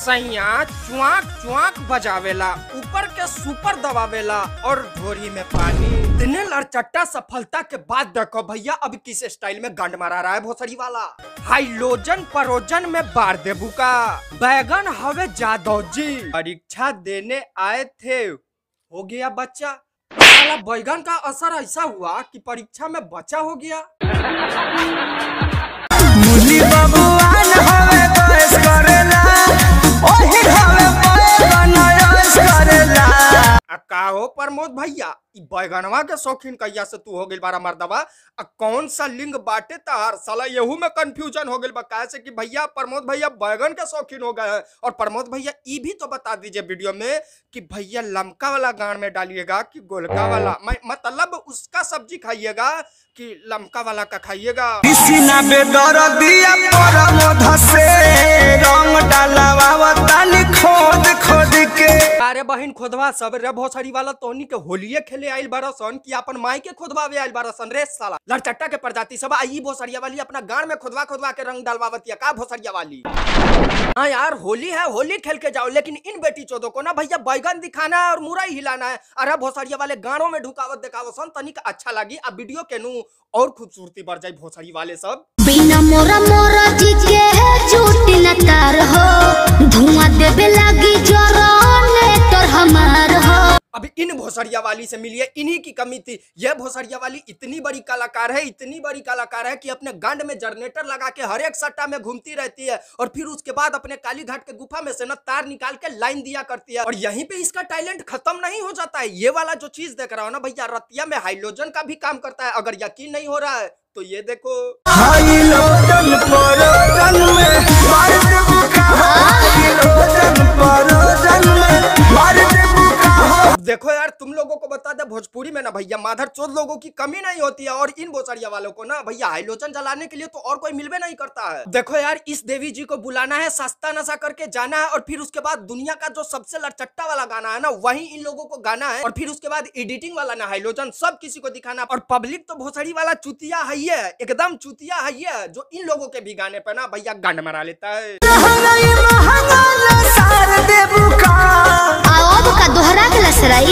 सैया चुआक चुआक बजावेला, ऊपर के सुपर दबावेला और ढोरी में पानी। इतने लड़चट्टा सफलता के बाद देखो भैया अब किस स्टाइल में गंड मारा रहा है भोसड़ी वाला। हाइलोजन परोजन में बार देबू का बैगन हवे जादव जी परीक्षा देने आए थे, हो गया बच्चा। साला बैगन का असर ऐसा हुआ कि परीक्षा में बच्चा हो गया। मुली बबुआन हवे बयस करेला, ओही हवे बैगन यस करेला। का हो प्रमोद भैया, बैगनवा के शौकीन कहिया से तू हो गइल बारा मर्दवा? कौन सा लिंग बाटे तार? साला यहू में कंफ्यूजन हो गइल बा। कैसे कि भैया प्रमोद भैया बैगन के शौकीन हो गए हैं। और प्रमोद भैया ये भी तो बता दीजिए वीडियो में कि भैया लमका वाला गांड में डालिएगा कि गोलका वाला, मतलब उसका सब्जी खाइएगा कि लमका वाला का खाइएगा। किसीना बेदर्दिया प्रमोद से रंग डालवा तानी खोद खोद के। अरे बहन खोदवा सब रे भोसड़ी वाला तोनी के होलिये खेले आइल बारसन कि अपन माई के खोदवावे आइल बारसन रे साला लड़चट्टा के प्रजाति सब आई भोसड़िया वाली अपना गांड में खोदवा खोदवा के रंग डालवावतिया का भोसड़िया वाली। हाँ यार होली है, होली खेल के जाओ, लेकिन इन बेटी चोदों को ना भैया बैगन दिखाना है और मुरई हिलाना है। अरे भोसड़िया वाले गानों में ढुकावत दिखावसन तनिक अच्छा लगी। अब वीडियो के नू और खूबसूरती बढ़ जाए भोसड़ी वाले सब। बिना मोरा मोरा जी के झूठ न तार हो, धुआं देवे लगी जोराने तोर हमार हो। अब इन भोसड़िया वाली से मिलिए, इन्हीं की कमी थी। यह भोसड़िया वाली इतनी बड़ी कलाकार है, इतनी बड़ी कलाकार है कि अपने गांड में जनरेटर लगा के हर एक सट्टा में घूमती रहती है और फिर उसके बाद अपने काली घाट के गुफा में से न तार निकाल के लाइन दिया करती है। और यहीं पे इसका टैलेंट खत्म नहीं हो जाता है। ये वाला जो चीज देख रहा हो ना भैया, रतिया में हाइलोजन का भी काम करता है। अगर यकीन नहीं हो रहा है तो ये देखो हाइलोजन परोजन में मार देबू का, हाइलोजन परोजन में मार देबू का। देखो यार तुम लोगों को बता दे भोजपुरी में ना भैया माधर चोद लोगों की कमी नहीं होती है। और इन भोसड़िया वालों को ना भैया हाइलोजन जलाने के लिए तो और कोई मिलवे नहीं करता है। देखो यार इस देवी जी को बुलाना है, सस्ता नशा करके जाना है और फिर उसके बाद दुनिया का जो सबसे लड़चट्टा वाला गाना है ना वही इन लोगों को गाना है। और फिर उसके बाद एडिटिंग वाला ना हाइलोजन सब किसी को दिखाना। और पब्लिक तो भोसड़ी वाला चुतिया है, एकदम चुतिया है जो इन लोगों के भी गाने पे ना भैया गंड मरा लेता है।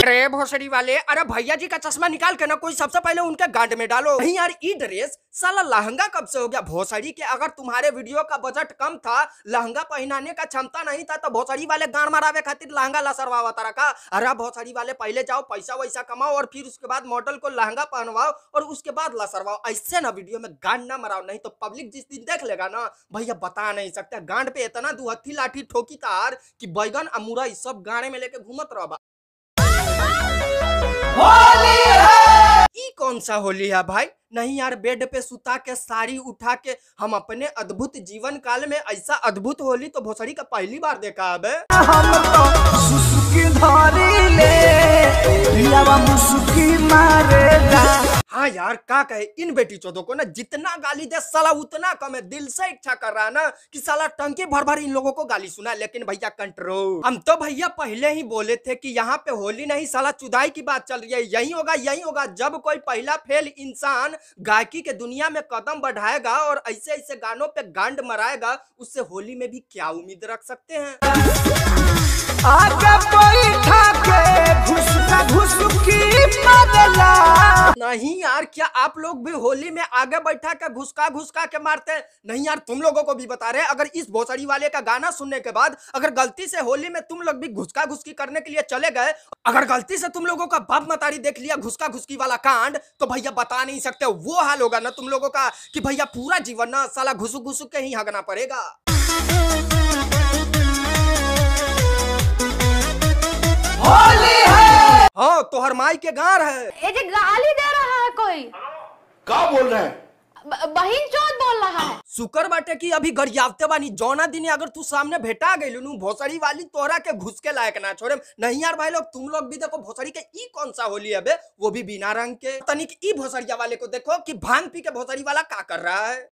अरे भोसड़ी वाले, अरे भैया जी का चश्मा निकाल के ना कोई सबसे पहले उनके गांड में डालो। नहीं यार ई ड्रेस साला लहंगा कब से हो गया भोसड़ी के? अगर तुम्हारे वीडियो का बजट कम था, लहंगा पहनाने का क्षमता नहीं था, तो भोसड़ी वाले गांड मारावे खातिर लहंगा लसरवावा तारा का। अरे भोसड़ी वाले पहले जाओ पैसा वैसा कमाओ और फिर उसके बाद मॉडल को लहंगा पहनवाओ और उसके बाद लसरवाओ। ऐसे ना वीडियो में गांड ना मराओ, नहीं तो पब्लिक जिस दिन देख लेगा ना भैया बता नहीं सकते। गांड पे इतना दुहत्थी लाठी ठोकी तार कि बैगन अमूरा सब गाने में लेके घूमत रहा। होली है। ई कौन सा होली है भाई? नहीं यार बेड पे सुता के साड़ी उठा के हम अपने अद्भुत जीवन काल में ऐसा अद्भुत होली तो भोसड़ी का पहली बार देखा है। हम तो सुसुकी धारी ले यावा मुसुकी मारेला। हाँ यार का कहे इन बेटी चोदों को ना जितना गाली दे साला उतना कम है। दिल से इच्छा कर रहा है ना कि साला टंकी भर भर इन लोगों को गाली सुना, लेकिन भैया कंट्रोल। हम तो भैया पहले ही बोले थे कि यहाँ पे होली नहीं साला चुदाई की बात चल रही है। यही होगा यही होगा जब कोई पहला फेल इंसान गायकी के दुनिया में कदम बढ़ाएगा और ऐसे ऐसे गानों पे गांड मराएगा, उससे होली में भी क्या उम्मीद रख सकते हैं? आगे बैठा के घुसका घुसकी मारेला। नहीं यार क्या आप लोग भी होली में आगे बैठा के घुसका के मारते हैं? नहीं यार तुम लोगों को भी बता रहे हैं, अगर इस भोसड़ी वाले का गाना सुनने के बाद अगर गलती से होली में तुम लोग भी घुसका घुसकी करने के लिए चले गए, अगर गलती से तुम लोगों का बाप मतारी देख लिया घुसका घुसकी वाला कांड, तो भैया बता नहीं सकते वो हाल होगा ना तुम लोगों का कि भैया पूरा जीवन ना साला घुसु घुसु के ही हगना पड़ेगा। होली है। हाँ तोहर माई के गार है। ये जो गाली दे रहा है कोई, क्या बोल रहे हैं? बहिन चोद बोल रहा है। शुक्र बाटे कि अभी गरियावते बानी जौना दिन अगर तू सामने भेटा गई नु भोसड़ी वाली तोरा के घुस के लायक ना छोड़े। नहीं यार भाई लोग तुम लोग भी देखो भोसड़ी के ई कौन सा होली है बे, वो भी बिना रंग के। तनिक ई भोसड़िया वाले को देखो कि भांग पी के भोसड़ी वाला का कर रहा है।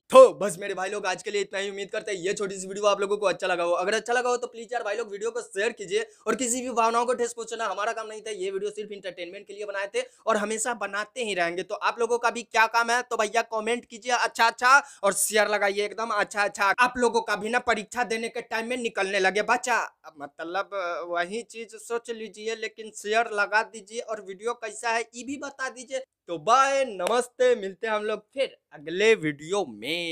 तो बस मेरे भाई लोग आज के लिए इतना ही। उम्मीद करते हैं ये छोटी सी वीडियो आप लोगों को अच्छा लगा हो। अगर अच्छा लगा हो तो प्लीज यार भाई लोग वीडियो को शेयर कीजिए और किसी भी भावनाओं को ठेस पहुंचाना हमारा काम नहीं था। ये वीडियो सिर्फ इंटरटेनमेंट के लिए बनाए थे और हमेशा बनाते ही रहेंगे। तो आप लोगों का भी क्या काम है तो भैया कमेंट कीजिए अच्छा अच्छा और शेयर लगाइए एकदम अच्छा अच्छा। आप लोगों का भी ना परीक्षा देने के टाइम में निकलने लगे बच्चा, मतलब वही चीज सोच लीजिए, लेकिन शेयर लगा दीजिए और वीडियो कैसा है ये भी बता दीजिए। तो बाय, नमस्ते, मिलते हैं हम लोग फिर अगले वीडियो में।